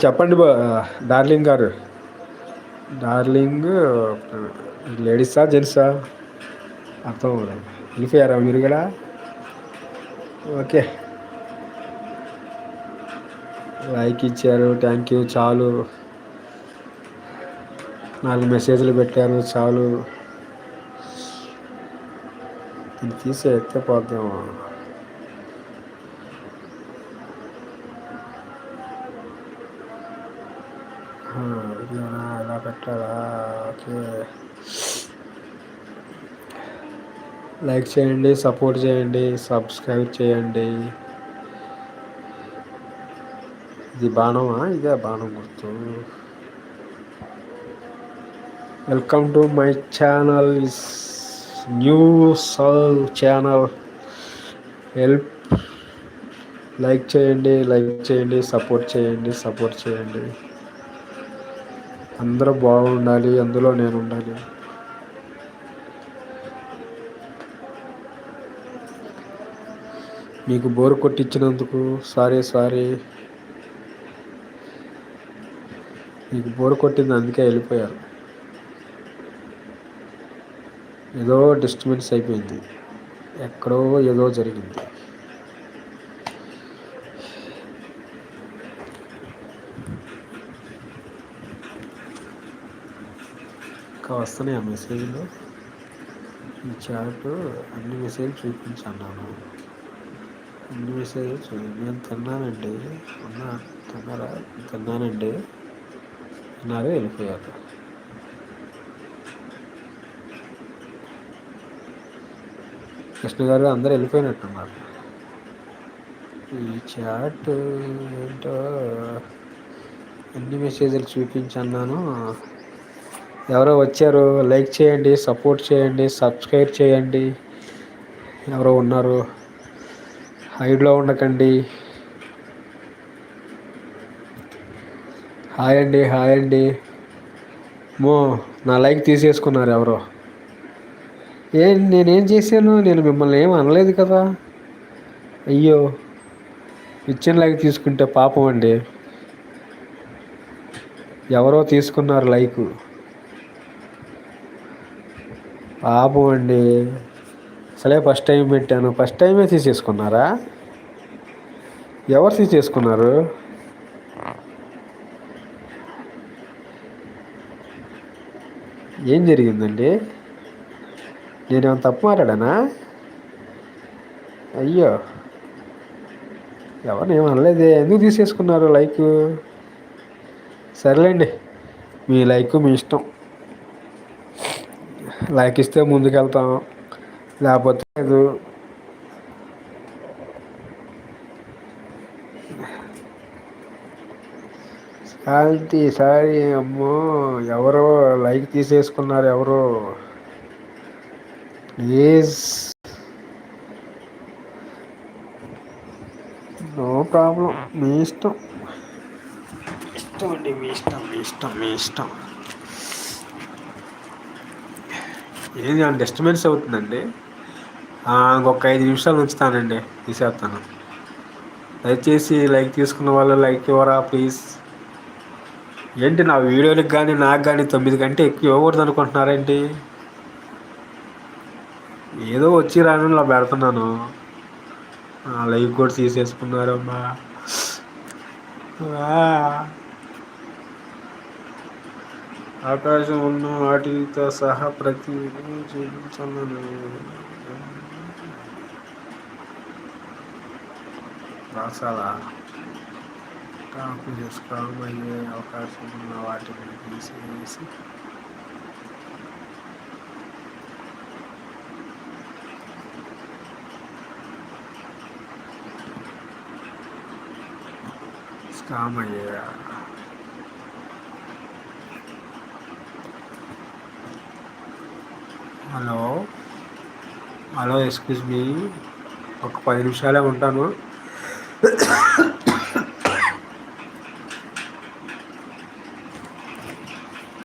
చెప్పండి డార్లింగ్ గారు. డార్లింగ్ లేడీసా జెంట్సా? అర్థం అవ్వలేదు. వెళ్ళిపోయారా మీరు కూడా? ఓకే. లైక్ ఇచ్చారు, థ్యాంక్ యూ. చాలు. 4 మెసేజ్లు పెట్టారు, చాలు. ఇది తీసే ఎత్తే పోద్దాము. వీడియోనా ఎలా పెట్టాలా? ఓకే. లైక్ చేయండి, సపోర్ట్ చేయండి, సబ్స్క్రైబ్ చేయండి. ఇది బాణమా? ఇదే బాణం గుర్తు. Welcome to my channel, new సల్ ఛానల్. హెల్ప్. లైక్ చేయండి, లైక్ చేయండి, సపోర్ట్ చేయండి, సపోర్ట్ చేయండి. అందరూ బాగుండాలి, అందులో నేను ఉండాలి. మీకు బోర్ కొట్టించినందుకు సారీ. మీకు బోర్ కొట్టింది, అందుకే వెళ్ళిపోయారు. ఏదో డిస్టర్బెన్స్ అయిపోయింది, ఎక్కడో ఏదో జరిగింది. ఇంకా వస్తున్నాయి ఆ మెసేజ్లు. ఈ చాట్ అన్ని మెసేజ్ చూపించన్నాను. అన్ని మెసేజ్ నేను తిన్నానండి. తిన్నారా? తిన్నానండి అన్నారు, వెళ్ళిపోయారు. కృష్ణ గారు అందరూ వెళ్ళిపోయినట్టున్నారు. ఈ చాట్ ఏంటో ఎన్ని మెసేజ్లు చూపించన్నాను. ఎవరో వచ్చారు. లైక్ చేయండి, సపోర్ట్ చేయండి, సబ్స్క్రైబ్ చేయండి. ఎవరో ఉన్నారు, హైడ్లో ఉండకండి. హాయ్ అండి. నా లైక్ తీసేసుకున్నారు ఎవరో. నేనేం చేశాను? నేను మిమ్మల్ని ఏం అనలేదు కదా. అయ్యో, ఇచ్చిన లైక్ తీసుకుంటే పాపం అండి. ఎవరో తీసుకున్నారు లైక్, పాపం అండి. అసలే ఫస్ట్ టైం పెట్టాను, ఫస్ట్ టైమే తీసేసుకున్నారా? ఎవరు తీసేసుకున్నారు? ఏం జరిగిందండి? నేనేమైనా తప్పు మాట్లాడానా? అయ్యో, ఎవరిని ఏమనలేదే. ఎందుకు తీసేసుకున్నారు లైక్? సర్లేండి, మీ లైక్ మీ ఇష్టం. లైక్ ఇస్తే ముందుకెళ్తాం, లేకపోతే లేదు. సారీ అమ్మో, ఎవరో లైక్ తీసేసుకున్నారు ఎవరో. ప్లీజ్, నో ప్రాబ్లం, మీ ఇష్టం. అండి, మీ ఇష్టం. ఏది డిస్టర్బెన్స్ అవుతుందండి? ఇంకొక 5 నిమిషాలు ఉంచుతానండి, తీసేస్తాను. దయచేసి లైక్ తీసుకున్న వాళ్ళు లైక్ ఇవ్వరా ప్లీజ్? ఏంటి నా వీడియోలకు కానీ నాకు కానీ 9 కంటే ఎక్కువ ఇవ్వకూడదు అనుకుంటున్నారేంటి? ఏదో వచ్చి రానులా పెడుతున్నాను, లైక్ కూడా తీసేసుకున్నారమ్మా. ఆకాశం ఉన్న వాటితో సహా ప్రతి చూపించాలని రాసాలా? టాప్ స్కామ్ అయ్యే అవకాశం ఉన్న వాటిని తీసేసి స్కామ్ అయ్యా. హలో, ఎక్స్క్యూజ్ మీ, ఒక 10 నిమిషాలే ఉంటాను.